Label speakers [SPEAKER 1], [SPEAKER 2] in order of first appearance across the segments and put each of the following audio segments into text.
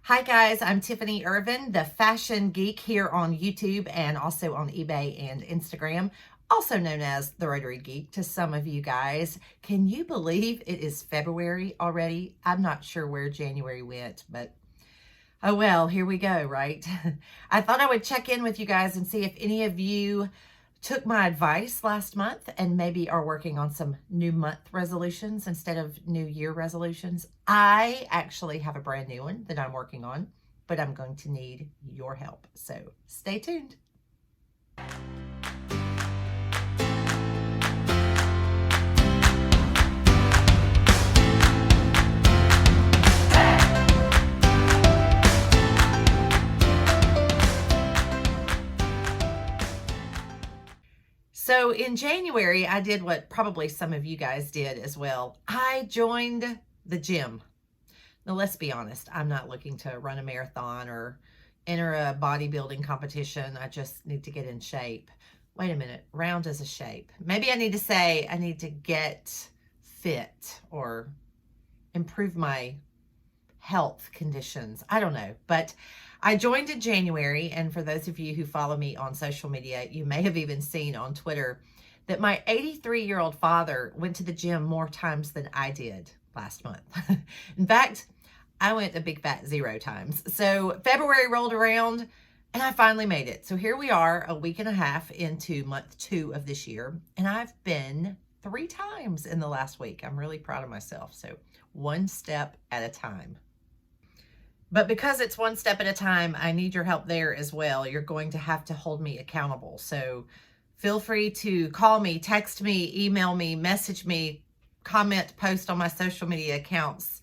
[SPEAKER 1] Hi guys, I'm Tiffany Ervin, the fashion geek here on YouTube and also on eBay and Instagram, also known as the Rotary Geek to some of you guys. Can you believe it is February already? I'm not sure where January went, but oh well, here we go, right? I thought I would check in with you guys and see if any of you took my advice last month and maybe are working on some new month resolutions instead of new year resolutions. I actually have a brand new one that I'm working on, but I'm going to need your help. So stay tuned. So in January, I did what probably some of you guys did as well. I joined the gym. Now, let's be honest, I'm not looking to run a marathon or enter a bodybuilding competition. I just need to get in shape. Wait a minute, round is a shape. Maybe I need to say I need to get fit or improve my health conditions. I don't know, but I joined in January, and for those of you who follow me on social media, you may have even seen on Twitter that my 83-year-old father went to the gym more times than I did last month. In fact, I went a big fat 0 times. So February rolled around and I finally made it. So here we are, a week and a half into month 2 of this year, and I've been 3 times in the last week. I'm really proud of myself. So one step at a time. But because it's one step at a time, I need your help there as well. You're going to have to hold me accountable. So feel free to call me, text me, email me, message me, comment, post on my social media accounts,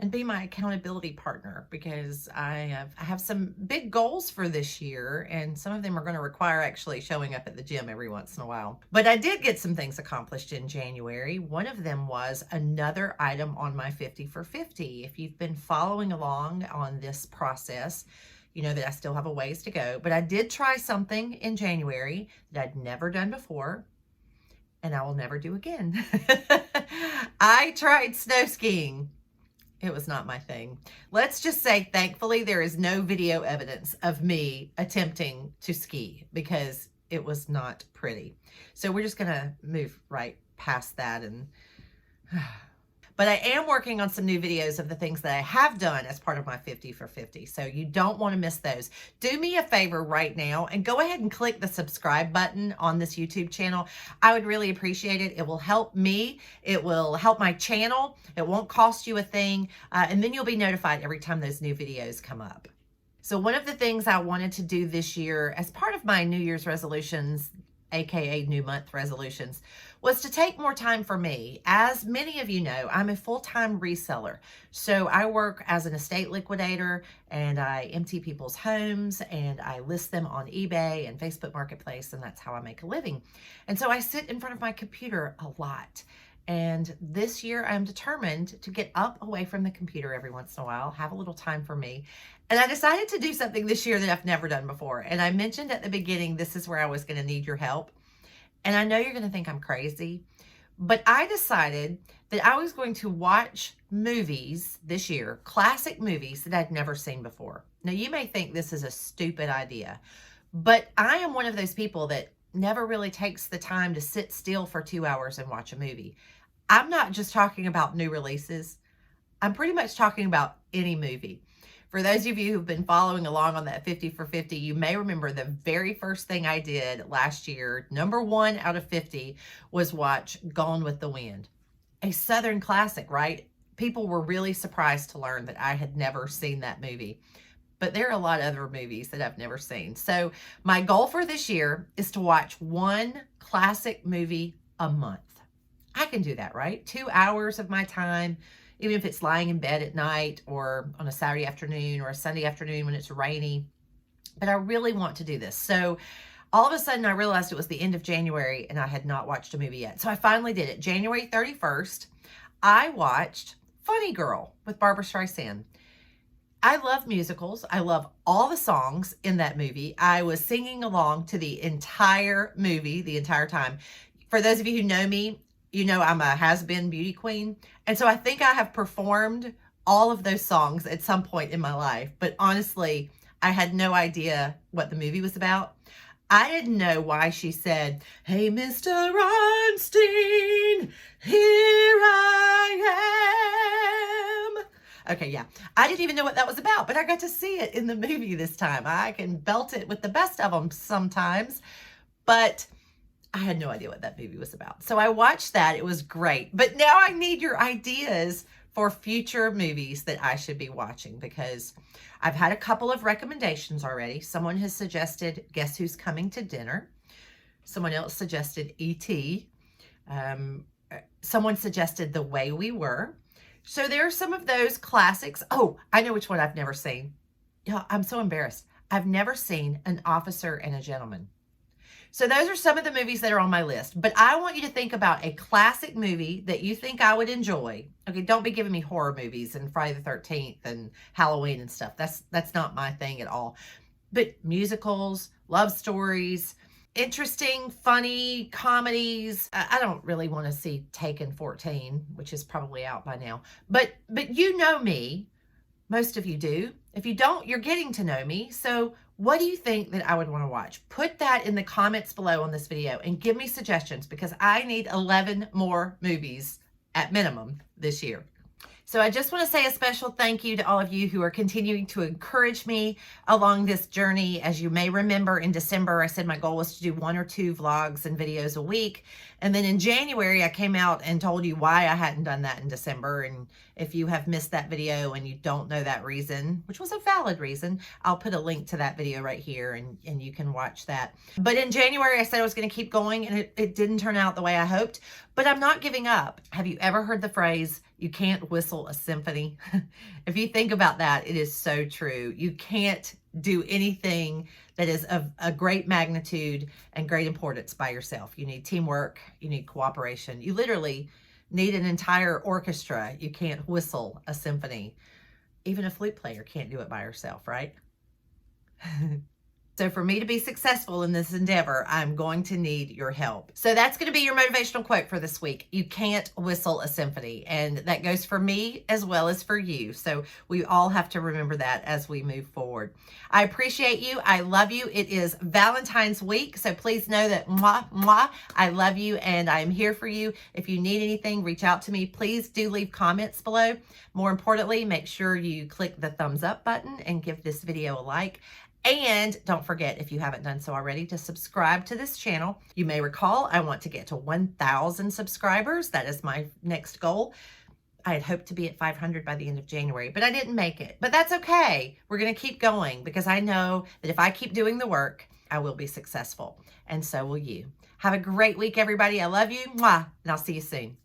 [SPEAKER 1] and be my accountability partner, because I have some big goals for this year, and some of them are going to require actually showing up at the gym every once in a while. But I did get some things accomplished in January. One of them was another item on my 50 for 50. If you've been following along on this process, you know that I still have a ways to go, but I did try something in January that I'd never done before, and I will never do again. I tried snow skiing. It was not my thing. Let's just say, thankfully, there is no video evidence of me attempting to ski because it was not pretty. So we're just going to move right past that. But I am working on some new videos of the things that I have done as part of my 50 for 50. So you don't want to miss those. Do me a favor right now and go ahead and click the subscribe button on this YouTube channel. I would really appreciate it. It will help me. It will help my channel. It won't cost you a thing. And then you'll be notified every time those new videos come up. So one of the things I wanted to do this year as part of my New Year's resolutions, aka new month resolutions, was to take more time for me. As many of you know, I'm a full-time reseller. So I work as an estate liquidator, and I empty people's homes and I list them on eBay and Facebook Marketplace, and that's how I make a living. And so I sit in front of my computer a lot. And this year I'm determined to get up away from the computer every once in a while, have a little time for me. And I decided to do something this year that I've never done before. And I mentioned at the beginning, this is where I was going to need your help. And I know you're going to think I'm crazy, but I decided that I was going to watch movies this year, classic movies that I'd never seen before. Now, you may think this is a stupid idea, but I am one of those people that never really takes the time to sit still for 2 hours and watch a movie. I'm not just talking about new releases. I'm pretty much talking about any movie. For those of you who've been following along on that 50 for 50, you may remember the very first thing I did last year, number 1 out of 50, was watch Gone with the Wind. A Southern classic, right? People were really surprised to learn that I had never seen that movie. But there are a lot of other movies that I've never seen. So my goal for this year is to watch 1 classic movie a month. I can do that, right? 2 hours of my time, even if it's lying in bed at night or on a Saturday afternoon or a Sunday afternoon when it's rainy. But I really want to do this. So all of a sudden I realized it was the end of January and I had not watched a movie yet. So I finally did it. January 31st, I watched Funny Girl with Barbra Streisand. I love musicals. I love all the songs in that movie. I was singing along to the entire movie the entire time. For those of you who know me, you know I'm a has-been beauty queen. And so I think I have performed all of those songs at some point in my life. But honestly, I had no idea what the movie was about. I didn't know why she said, "Hey, Mr. Einstein, here I am." Okay, yeah. I didn't even know what that was about, but I got to see it in the movie this time. I can belt it with the best of them sometimes, but I had no idea what that movie was about. So I watched that. It was great. But now I need your ideas for future movies that I should be watching, because I've had a couple of recommendations already. Someone has suggested Guess Who's Coming to Dinner. Someone else suggested E.T. Someone suggested The Way We Were. So there are some of those classics. Oh, I know which one I've never seen. Yeah, I'm so embarrassed. I've never seen An Officer and a Gentleman. So those are some of the movies that are on my list. But I want you to think about a classic movie that you think I would enjoy. Okay, don't be giving me horror movies and Friday the 13th and Halloween and stuff. That's not my thing at all. But musicals, love stories, interesting, funny comedies. I don't really want to see Taken 14, which is probably out by now. But you know me. Most of you do. If you don't, you're getting to know me. So what do you think that I would want to watch? Put that in the comments below on this video and give me suggestions, because I need 11 more movies at minimum this year. So I just want to say a special thank you to all of you who are continuing to encourage me along this journey. As you may remember, in December, I said my goal was to do 1 or 2 vlogs and videos a week. And then in January, I came out and told you why I hadn't done that in December. And if you have missed that video and you don't know that reason, which was a valid reason, I'll put a link to that video right here and you can watch that. But in January, I said I was going to keep going, and it didn't turn out the way I hoped. But I'm not giving up. Have you ever heard the phrase, "You can't whistle a symphony"? If you think about that, it is so true. You can't do anything that is of a great magnitude and great importance by yourself. You need teamwork. You need cooperation. You literally need an entire orchestra. You can't whistle a symphony. Even a flute player can't do it by herself, right? So for me to be successful in this endeavor, I'm going to need your help. So that's going to be your motivational quote for this week. You can't whistle a symphony. And that goes for me as well as for you. So we all have to remember that as we move forward. I appreciate you. I love you. It is Valentine's week. So please know that mwah, mwah, I love you and I'm here for you. If you need anything, reach out to me. Please do leave comments below. More importantly, make sure you click the thumbs up button and give this video a like. And don't forget, if you haven't done so already, to subscribe to this channel. You may recall I want to get to 1,000 subscribers. That is my next goal. I had hoped to be at 500 by the end of January, but I didn't make it. But that's okay. We're going to keep going, because I know that if I keep doing the work, I will be successful. And so will you. Have a great week, everybody. I love you. Mwah. And I'll see you soon.